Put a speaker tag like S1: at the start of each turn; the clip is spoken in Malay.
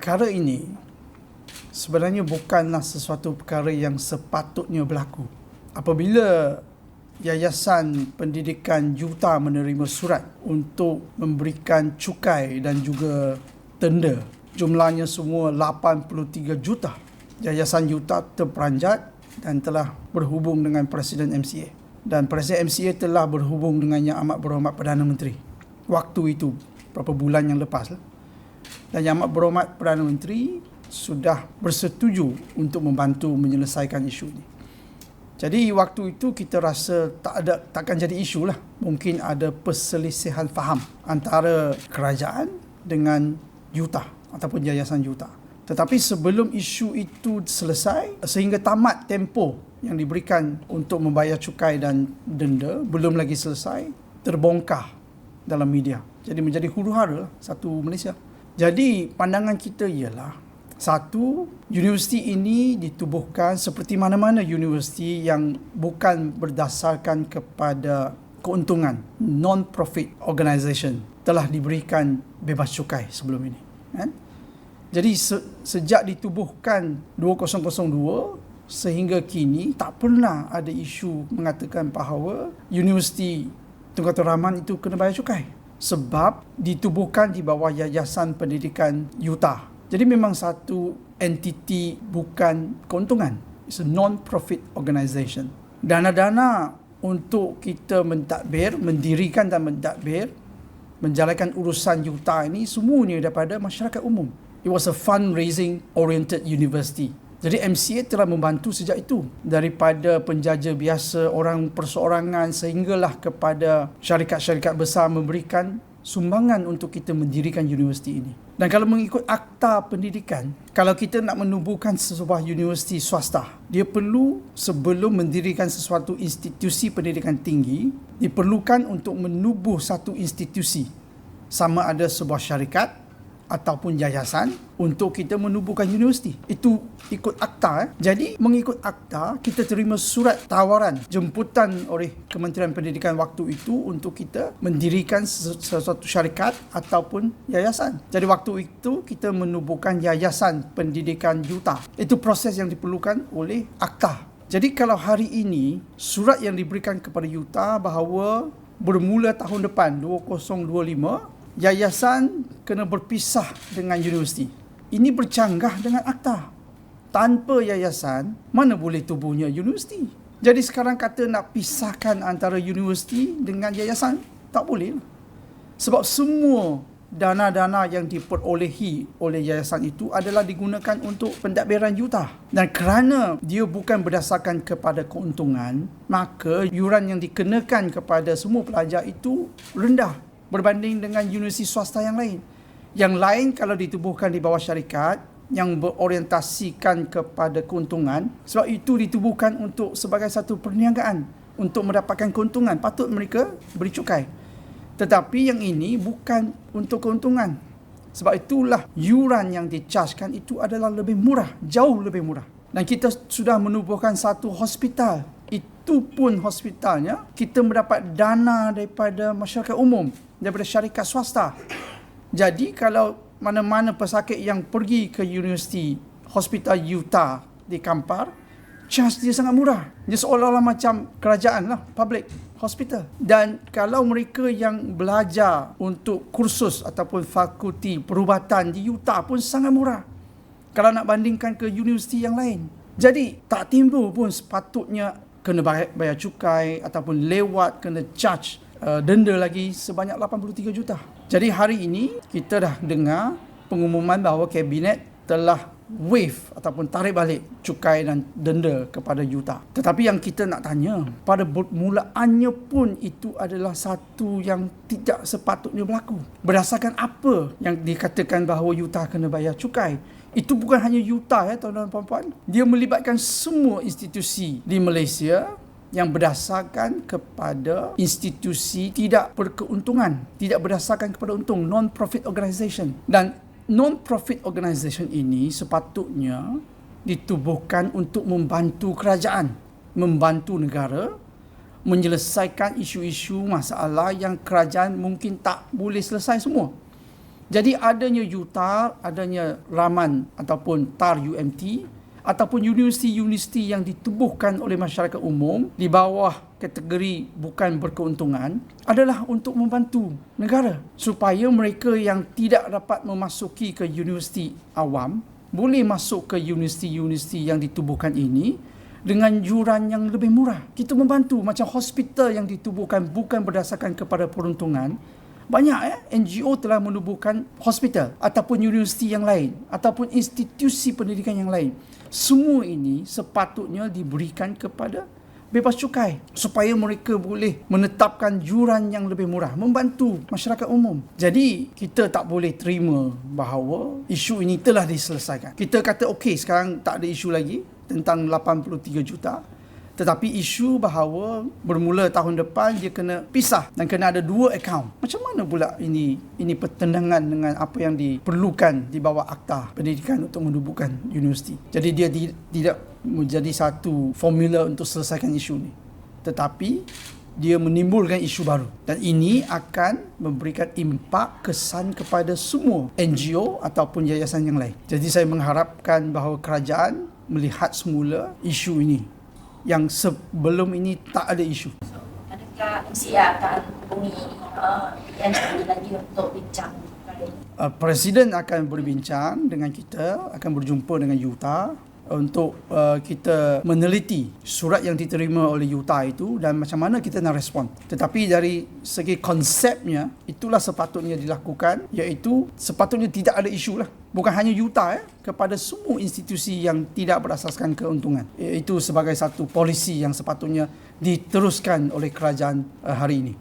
S1: perkara ini sebenarnya bukanlah sesuatu perkara yang sepatutnya berlaku. Apabila Yayasan Pendidikan Yuta menerima surat untuk memberikan cukai dan juga denda, jumlahnya semua 83 juta. Yayasan Yuta terperanjat dan telah berhubung dengan Presiden MCA. Dan Presiden MCA telah berhubung dengan Yang Amat Berhormat Perdana Menteri. Waktu itu, beberapa bulan yang lepas. Dan Yang Amat Berhormat Perdana Menteri sudah bersetuju untuk membantu menyelesaikan isu ini. Jadi waktu itu kita rasa takkan jadi isu lah. Mungkin ada perselisihan faham antara kerajaan dengan Yuta ataupun Yayasan Yuta. Tetapi sebelum isu itu selesai, sehingga tamat tempoh yang diberikan untuk membayar cukai dan denda, belum lagi selesai, terbongkar dalam media. Jadi menjadi huru-hara satu Malaysia. Jadi pandangan kita ialah, satu, universiti ini ditubuhkan seperti mana-mana universiti yang bukan berdasarkan kepada keuntungan. Non-profit organisation telah diberikan bebas cukai sebelum ini. Kan? Jadi sejak ditubuhkan 2002 sehingga kini tak pernah ada isu mengatakan bahawa Universiti Tunku Abdul Rahman itu kena bayar cukai. Sebab ditubuhkan di bawah Yayasan Pendidikan Yuta. Jadi memang satu entiti bukan keuntungan. It's a non-profit organisation. Dana-dana untuk kita mentadbir, mendirikan dan mentadbir, menjalankan urusan Yuta ini semuanya daripada masyarakat umum. It was a fundraising oriented university. Jadi MCA telah membantu sejak itu. Daripada penjaja biasa, orang perseorangan sehinggalah kepada syarikat-syarikat besar memberikan sumbangan untuk kita mendirikan universiti ini. Dan kalau mengikut akta pendidikan, kalau kita nak menubuhkan sebuah universiti swasta, dia perlu sebelum mendirikan sesuatu institusi pendidikan tinggi, diperlukan untuk menubuh satu institusi. Sama ada sebuah syarikat ataupun yayasan untuk kita menubuhkan universiti. Itu ikut akta. Jadi mengikut akta, kita terima surat tawaran jemputan oleh Kementerian Pendidikan waktu itu untuk kita mendirikan sesuatu syarikat ataupun yayasan. Jadi waktu itu kita menubuhkan Yayasan Pendidikan Yuta. Itu proses yang diperlukan oleh akta. Jadi kalau hari ini surat yang diberikan kepada Yuta bahawa bermula tahun depan 2025 yayasan kena berpisah dengan universiti. Ini bercanggah dengan akta. Tanpa yayasan, mana boleh tubuhnya universiti? Jadi sekarang kata nak pisahkan antara universiti dengan yayasan, tak boleh. Sebab semua dana-dana yang diperolehi oleh yayasan itu adalah digunakan untuk pentadbiran Yuta. Dan kerana dia bukan berdasarkan kepada keuntungan, maka yuran yang dikenakan kepada semua pelajar itu rendah berbanding dengan universiti swasta yang lain. Yang lain kalau ditubuhkan di bawah syarikat yang berorientasikan kepada keuntungan, sebab itu ditubuhkan untuk sebagai satu perniagaan untuk mendapatkan keuntungan, patut mereka beri cukai. Tetapi yang ini bukan untuk keuntungan. Sebab itulah yuran yang dicaskan itu adalah lebih murah, jauh lebih murah. Dan kita sudah menubuhkan satu hospital. Itu pun hospitalnya kita mendapat dana daripada masyarakat umum, daripada syarikat swasta. Jadi kalau mana-mana pesakit yang pergi ke Universiti Hospital Yuta di Kampar, charge dia sangat murah. Dia seolah-olah macam kerajaan lah, public hospital. Dan kalau mereka yang belajar untuk kursus ataupun fakulti perubatan di Yuta pun sangat murah kalau nak bandingkan ke universiti yang lain. Jadi tak timbul pun sepatutnya kena bayar cukai ataupun lewat kena charge denda lagi sebanyak 83 juta. Jadi hari ini kita dah dengar pengumuman bahawa Kabinet telah waive ataupun tarik balik cukai dan denda kepada Yuta. Tetapi yang kita nak tanya, pada permulaannya pun itu adalah satu yang tidak sepatutnya berlaku. Berdasarkan apa yang dikatakan bahawa Yuta kena bayar cukai? Itu bukan hanya Yuta tuan-tuan dan puan-puan. Dia melibatkan semua institusi di Malaysia yang berdasarkan kepada institusi tidak berkeuntungan, tidak berdasarkan kepada untung, non-profit organisation. Dan non-profit organisation ini sepatutnya ditubuhkan untuk membantu kerajaan, membantu negara menyelesaikan isu-isu masalah yang kerajaan mungkin tak boleh selesai semua. Jadi adanya UTAR, adanya Raman ataupun TAR UMT ataupun universiti-universiti yang ditubuhkan oleh masyarakat umum di bawah kategori bukan berkeuntungan adalah untuk membantu negara supaya mereka yang tidak dapat memasuki ke universiti awam boleh masuk ke universiti-universiti yang ditubuhkan ini dengan yuran yang lebih murah. Kita membantu macam hospital yang ditubuhkan bukan berdasarkan kepada peruntungan. Banyak NGO telah menubuhkan hospital ataupun universiti yang lain ataupun institusi pendidikan yang lain. Semua ini sepatutnya diberikan kepada bebas cukai supaya mereka boleh menetapkan yuran yang lebih murah, membantu masyarakat umum. Jadi kita tak boleh terima bahawa isu ini telah diselesaikan. Kita kata okey, sekarang tak ada isu lagi tentang 83 juta. Tetapi isu bahawa bermula tahun depan dia kena pisah dan kena ada 2 akaun. Macam mana pula ini pertentangan dengan apa yang diperlukan di bawah Akta Pendidikan untuk menubuhkan universiti. Jadi dia tidak menjadi satu formula untuk selesaikan isu ini. Tetapi dia menimbulkan isu baru. Dan ini akan memberikan impak kesan kepada semua NGO ataupun yayasan yang lain. Jadi saya mengharapkan bahawa kerajaan melihat semula isu ini yang sebelum ini tak ada isu.
S2: So, adakah MCA akan hubungi PN lagi untuk bincang kali ini?
S1: Presiden akan berbincang dengan kita, akan berjumpa dengan UTA untuk kita meneliti surat yang diterima oleh UTA itu dan macam mana kita nak respon. Tetapi dari segi konsepnya, itulah sepatutnya dilakukan, iaitu sepatutnya tidak ada isu lah. Bukan hanya UTA, kepada semua institusi yang tidak berasaskan keuntungan. Itu sebagai satu polisi yang sepatutnya diteruskan oleh kerajaan hari ini.